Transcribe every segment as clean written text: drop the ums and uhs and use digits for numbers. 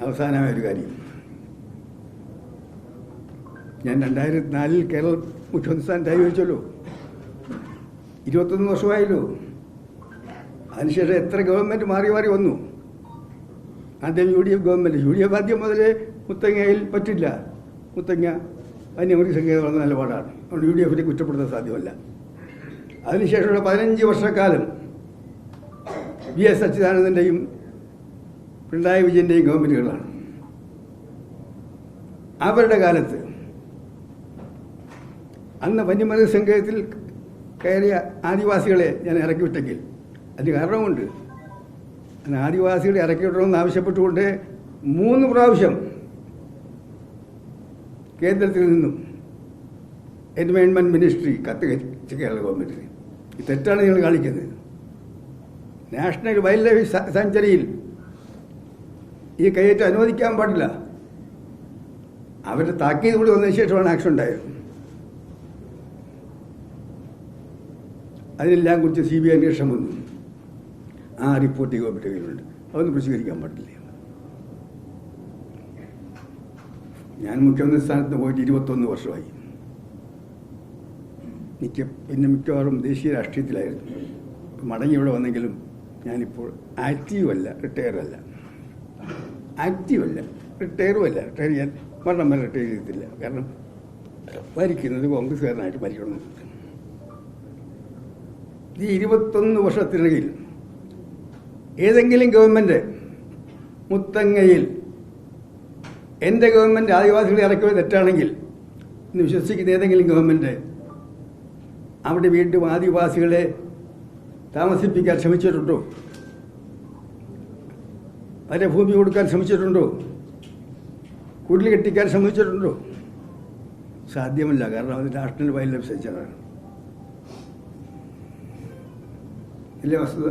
അവസാനമായ ഒരു കാര്യം, ഞാൻ 2004 കേരള മുഖ്യമന്ത്രി സ്ഥാനത്തായി ചോദിച്ചല്ലോ. 21 വർഷമായല്ലോ. അതിനുശേഷം എത്ര ഗവൺമെൻറ് മാറി മാറി വന്നു. ആദ്യം UDF ഗവൺമെൻറ്. UDF ആദ്യം മുതലേ മുത്തങ്ങയിൽ പറ്റില്ല, മുത്തങ്ങ വന്യമൃഗ സങ്കേതം വളരെ നിലപാടാണ്. അതുകൊണ്ട് UDFനെ കുറ്റപ്പെടുത്താൻ സാധ്യമല്ല. അതിനുശേഷമുള്ള 15 വർഷക്കാലം VS അച്യുതാനന്ദൻ്റെയും പിണറായി വിജയൻ്റെയും ഗവൺമെൻറ്റുകളാണ്. അവരുടെ കാലത്ത് അന്ന് വന്യമൃഗ സങ്കേതത്തിൽ കയറിയ ആദിവാസികളെ ഞാൻ ഇറക്കി വിട്ടെങ്കിൽ അതിന് കാരണമുണ്ട്. അന്ന് ആദിവാസികളെ ഇറക്കി വിടണമെന്ന് ആവശ്യപ്പെട്ടുകൊണ്ട് 3 പ്രാവശ്യം കേന്ദ്രത്തിൽ നിന്നും എൻവയോൺമെൻറ്റ് മിനിസ്ട്രി കത്ത് കേരള ഗവൺമെൻറ്റിന്. ഇത് തെറ്റാണ് നിങ്ങൾ കാണിക്കുന്നത്. നാഷണൽ വൈൽഡ് ലൈഫ് സാങ്ച്വറിയിൽ ഈ കയ്യേറ്റം അനുവദിക്കാൻ പാടില്ല. അവരുടെ താക്കീത് കൂടി വന്നതിന് ശേഷമാണ് ആക്ഷൻ ഉണ്ടായത്. അതിനെല്ലാം കുറിച്ച് CBI അന്വേഷണം വന്നു. ആ റിപ്പോർട്ട് ഗവൺമെൻറ് കയ്യിലുണ്ട്. അതൊന്നും പ്രസിദ്ധീകരിക്കാൻ പാടില്ല. ഞാൻ മുഖ്യമന്ത്രി സ്ഥാനത്ത് പോയിട്ട് 21 വർഷമായി. പിന്നെ മിക്കവാറും ദേശീയ രാഷ്ട്രീയത്തിലായിരുന്നു. മടങ്ങി ഇവിടെ വന്നെങ്കിലും ഞാനിപ്പോൾ ആക്റ്റീവല്ല, റിട്ടയറല്ല. ആക്റ്റീവല്ല, റിട്ടയറുമല്ല. റിട്ടയർ ചെയ്യാൻ മരണം വരെ റിട്ടയർ ചെയ്തിട്ടില്ല. കാരണം ഭരിക്കുന്നത് കോൺഗ്രസ്സുകാരനായിട്ട് ഭരിക്കണമെന്ന്. ഈ 21 വർഷത്തിനിടയിൽ ഏതെങ്കിലും ഗവൺമെൻറ് മുത്തങ്ങയിൽ എൻ്റെ ഗവൺമെൻറ് ആദിവാസികളെ ഇറക്കിയത് തെറ്റാണെങ്കിൽ എന്ന് വിശ്വസിക്കുന്ന ഏതെങ്കിലും ഗവൺമെൻറ് അവിടെ വീണ്ടും ആദിവാസികളെ താമസിപ്പിക്കാൻ ശ്രമിച്ചിട്ടുണ്ടോ? അവരെ ഭൂമി കൊടുക്കാൻ ശ്രമിച്ചിട്ടുണ്ടോ? കുടിൽ കെട്ടിക്കാൻ ശ്രമിച്ചിട്ടുണ്ടോ? സാധ്യമല്ല. കാരണം അത് നാഷണൽ വൈൽഡ് ലൈഫ് സാങ്ച്വറിയാണ്. ഇല്ലേ വസ്തുത?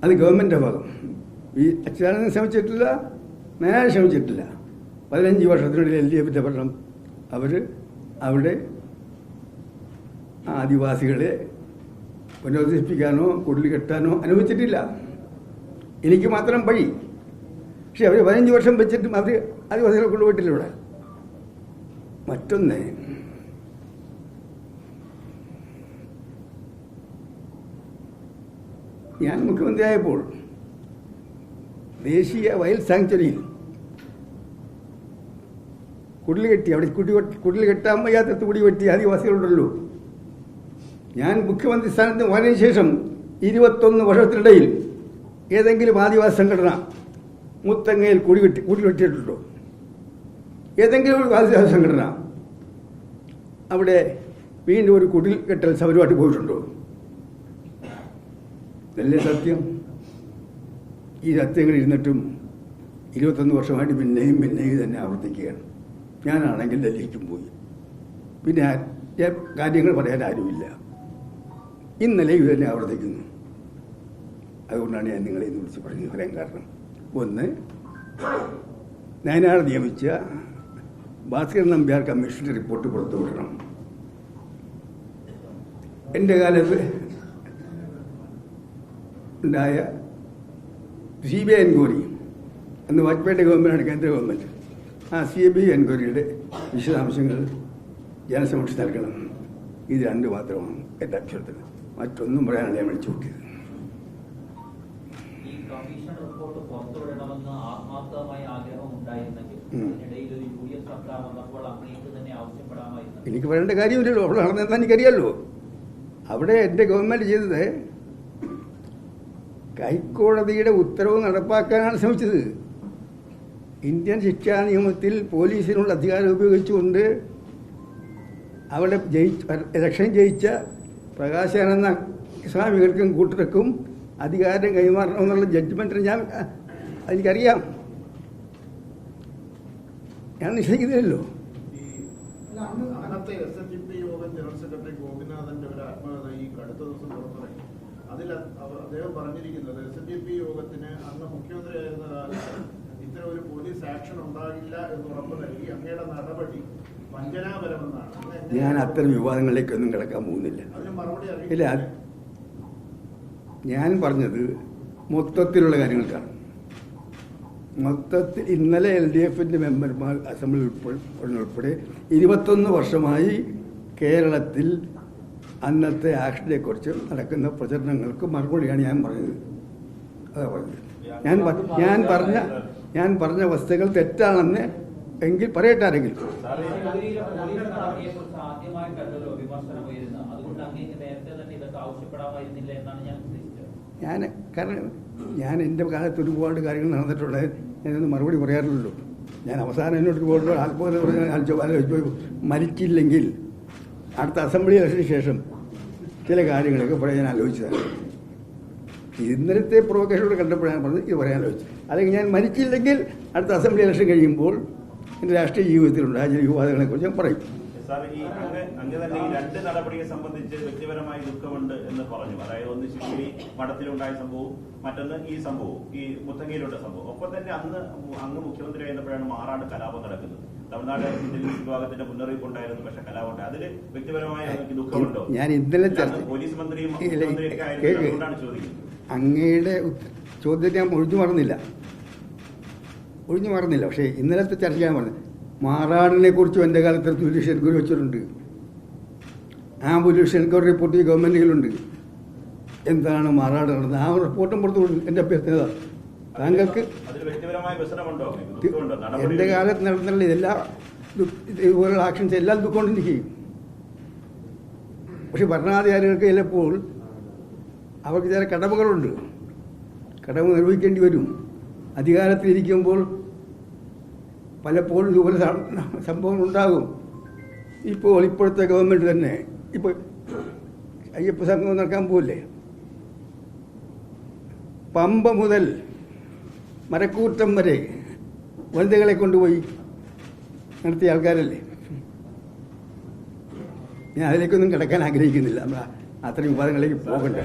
അത് ഗവൺമെൻറ് ഭാഗം. ഈ അച്യുതാനന്ദൻ ശ്രമിച്ചിട്ടില്ല, നേരെ ശ്രമിച്ചിട്ടില്ല. 15 വർഷത്തിനുള്ളിൽ LDFൻ്റെ ഭരണം അവർ അവിടെ ആദിവാസികളെ പുനരധിവസിപ്പിക്കാനോ കുടിൽ കെട്ടാനോ അനുവദിച്ചിട്ടില്ല. എനിക്ക് മാത്രം വഴി. പക്ഷെ അവർ 15 വർഷം വെച്ചിട്ടും അവർ ആദിവാസികളെ കൊണ്ടുപോയിട്ടില്ല ഇവിടെ. മറ്റൊന്ന്, ഞാൻ മുഖ്യമന്ത്രിയായപ്പോൾ ദേശീയ വൈൽഡ് സാങ്ച്വറിയിൽ കുടിൽ കെട്ടി, അവിടെ കുടിൽ കെട്ടാൻ വയ്യാത്തത് കുടി വെട്ടി ആദിവാസികളുണ്ടല്ലോ. ഞാൻ മുഖ്യമന്ത്രി സ്ഥാനത്ത് വന്നതിന് ശേഷം 21 വർഷത്തിനിടയിൽ ഏതെങ്കിലും ആദിവാസി സംഘടന മുത്തങ്ങയിൽ കുടി വെട്ടിയിട്ടുണ്ടോ? ഏതെങ്കിലും ഒരു ആദിവാസി സംഘടന അവിടെ വീണ്ടും ഒരു കുടിൽ കെട്ടൽ സമരമായിട്ട് പോയിട്ടുണ്ടോ? ഇതല്ലേ സത്യം? ഈ സത്യങ്ങൾ ഇരുന്നിട്ടും 21 വർഷമായിട്ട് പിന്നെയും തന്നെ ആവർത്തിക്കുകയാണ്. ഞാനാണെങ്കിൽ ഡൽഹിക്കും പോയി. പിന്നെ കാര്യങ്ങൾ പറയാൻ ആരുമില്ല. ഇന്നലെ ഇത് തന്നെ ആവർത്തിക്കുന്നു. അതുകൊണ്ടാണ് ഞാൻ നിങ്ങളെ ഇന്ന് വിളിച്ച് പറയാൻ കാരണം. ഒന്ന്, നയനാർ നിയമിച്ച ഭാസ്കരൻ നമ്പ്യാർ കമ്മീഷന്റെ റിപ്പോർട്ട് പുറത്തുവിടണം. എൻ്റെ കാലത്ത് ഉണ്ടായ CBI എൻക്വയറി, അന്ന് വാജ്പേയിയുടെ ഗവൺമെൻറ്റാണ് കേന്ദ്ര ഗവൺമെൻറ്. ആ CBI എൻക്വയറിയുടെ വിശദാംശങ്ങൾ ജനസമക്ഷം നൽകണം. ഇത് 2 മാത്രമാണ് എൻ്റെ അക്ഷരത്തിന്. മറ്റൊന്നും പറയാനാണ് ഞാൻ വിളിച്ചു കൂട്ടിയത്. എനിക്ക് പറയേണ്ട കാര്യമില്ലല്ലോ. അവിടെ നടന്നെന്നാൽ എനിക്കറിയാമല്ലോ. അവിടെ എൻ്റെ ഗവൺമെൻറ് ചെയ്തത് ഹൈക്കോടതിയുടെ ഉത്തരവ് നടപ്പാക്കാനാണ് ശ്രമിച്ചത്. ഇന്ത്യൻ ശിക്ഷാ നിയമത്തിൽ പോലീസിനുള്ള അധികാരം ഉപയോഗിച്ചുകൊണ്ട് അവിടെ ഇലക്ഷൻ ജയിച്ച പ്രകാശാനന്ദ സ്വാമികൾക്കും കൂട്ടർക്കും അധികാരം കൈമാറണമെന്നുള്ള ജഡ്ജ്മെൻറ്റിന് എനിക്കറിയാം. ഞാൻ നിശ്ചയിക്കുന്നില്ലല്ലോ. അന്നത്തെ SNDP യോഗം ജനറൽ സെക്രട്ടറി ഗോപിനാഥന്റെ ഒരു ആത്മകഥ ഈ അടുത്ത ദിവസം പുറത്തിറങ്ങി. അതിൽ അദ്ദേഹം പറഞ്ഞിരിക്കുന്നത് SNDP യോഗത്തിന് അന്ന് മുഖ്യമന്ത്രിയായിരുന്ന കാലത്ത് ഇത്തരം ഒരു പോലീസ് ആക്ഷൻ ഉണ്ടാകില്ല എന്ന് ഉറപ്പ് നൽകി അങ്ങയുടെ നടപടി വഞ്ചനാപരമെന്നാണ്. ഞാൻ അത്തരം വിവാദങ്ങളിലേക്കൊന്നും കിടക്കാൻ പോകുന്നില്ല. അതിന് മറുപടി ഇല്ല. ഞാൻ പറഞ്ഞത് മൊത്തത്തിലുള്ള കാര്യങ്ങൾക്കാണ്. മൊത്തത്തിൽ ഇന്നലെ LDF-ന്റെ മെമ്പർമാർ അസംബ്ലി ഉൾപ്പെടെ 21 വർഷമായി കേരളത്തിൽ അന്നത്തെ ആക്ഷനെക്കുറിച്ച് നടക്കുന്ന പ്രചരണങ്ങൾക്ക് മറുപടിയാണ് ഞാൻ പറഞ്ഞത്. അതാ പറഞ്ഞത്. ഞാൻ പറഞ്ഞ വസ്തുക്കൾ തെറ്റാണെന്ന് എങ്കിൽ പറയട്ടെ ആരെങ്കിലും. ഞാൻ എൻ്റെ കാലത്ത് ഒരുപാട് കാര്യങ്ങൾ നടന്നിട്ടുണ്ട്. ഞാനൊന്നും മറുപടി പറയാറില്ലല്ലോ. ഞാൻ അവസാനം എന്നോട് ഒരുപാട് ആത്മകഥ പറഞ്ഞ മരിച്ചില്ലെങ്കിൽ അടുത്ത അസംബ്ലി ഇലക്ഷന് ശേഷം ചില കാര്യങ്ങളൊക്കെ പറയാൻ ഞാൻ ആലോചിച്ചതാണ്. ഇന്നലത്തെ പ്രൊവക്കേഷനോട് കണ്ടപ്പോഴാണ് പറഞ്ഞത് ഇത് പറയാൻ ആലോചിച്ചത്. അല്ലെങ്കിൽ ഞാൻ മരിച്ചില്ലെങ്കിൽ അടുത്ത അസംബ്ലി ഇലക്ഷൻ കഴിയുമ്പോൾ എൻ്റെ രാഷ്ട്രീയ ജീവിതത്തിലുണ്ടായ ചില യുവാക്കളെക്കുറിച്ച് ഞാൻ പറയും. സാർ, ഈ അങ്ങ് തന്നെ ഈ 2 നടപടിയെ സംബന്ധിച്ച് വ്യക്തിപരമായ ദുഃഖമുണ്ട് എന്ന് പറഞ്ഞു. അതായത് ഒന്ന് ശിശുരി മഠത്തിലുണ്ടായ സംഭവവും മറ്റൊന്ന് ഈ സംഭവവും, ഈ മുത്തങ്ങയിലുള്ള സംഭവം. ഒപ്പം തന്നെ അങ്ങ് മുഖ്യമന്ത്രി ആയിരുന്നപ്പോഴാണ് മാറാട് കലാപം നടക്കുന്നത്. തമിഴ്നാട് ഇന്റലിജൻസ് വിഭാഗത്തിന്റെ മുന്നറിയിപ്പ് ഉണ്ടായിരുന്നു, പക്ഷെ കലാപം ഉണ്ടായി. അതിൽ വ്യക്തിപരമായ ദുഃഖമുണ്ടോ? ഞാൻ ഇന്നലെ പോലീസ് മന്ത്രിയും മുഖ്യമന്ത്രിയൊക്കെ ആയിരുന്നു, അതുകൊണ്ടാണ് ചോദിക്കുന്നത്. അങ്ങയുടെ ചോദ്യത്തെ ഞാൻ ഒഴിഞ്ഞു മറന്നില്ല. പക്ഷേ ഇന്നലത്തെ ചർച്ച ഞാൻ പറഞ്ഞു. മാറാടിനെ കുറിച്ചും എൻ്റെ കാലത്ത് പോലീസ് എൻക്വയറി വെച്ചിട്ടുണ്ട്. ആ പോലീസ് എൻക്വയറി റിപ്പോർട്ട് ഈ ഗവൺമെൻറ്റുകളുണ്ട്. എന്താണ് മാറാട് നടന്നത് ആ റിപ്പോർട്ടും പുറത്തു കൊടുക്കും. എൻ്റെ അഭ്യർത്ഥന താങ്കൾക്ക് എൻ്റെ കാലത്ത് നടന്നുള്ള ഇതെല്ലാം ഇതുപോലുള്ള ആക്ഷൻസ് എല്ലാം ദുഃഖം എനിക്ക് ചെയ്യും. പക്ഷെ ഭരണാധികാരികൾക്ക് ചിലപ്പോൾ അവർക്ക് ചില കടമകളുണ്ട്. കടമ നിർവഹിക്കേണ്ടി വരും. അധികാരത്തിലിരിക്കുമ്പോൾ പലപ്പോഴും ഇതുപോലെ സംഭവങ്ങൾ ഉണ്ടാകും. ഇപ്പോഴത്തെ ഗവൺമെൻറ് തന്നെ ഇപ്പോൾ അയ്യപ്പ സംഗമം നടക്കാൻ പോകില്ലേ? പമ്പ മുതൽ മരക്കൂറ്റം വരെ വനിതകളെ കൊണ്ടുപോയി നടത്തിയ ആൾക്കാരല്ലേ. ഞാൻ അതിലേക്കൊന്നും കിടക്കാൻ ആഗ്രഹിക്കുന്നില്ല. അത്രയും വിവാദങ്ങളിലേക്ക് പോകണ്ട.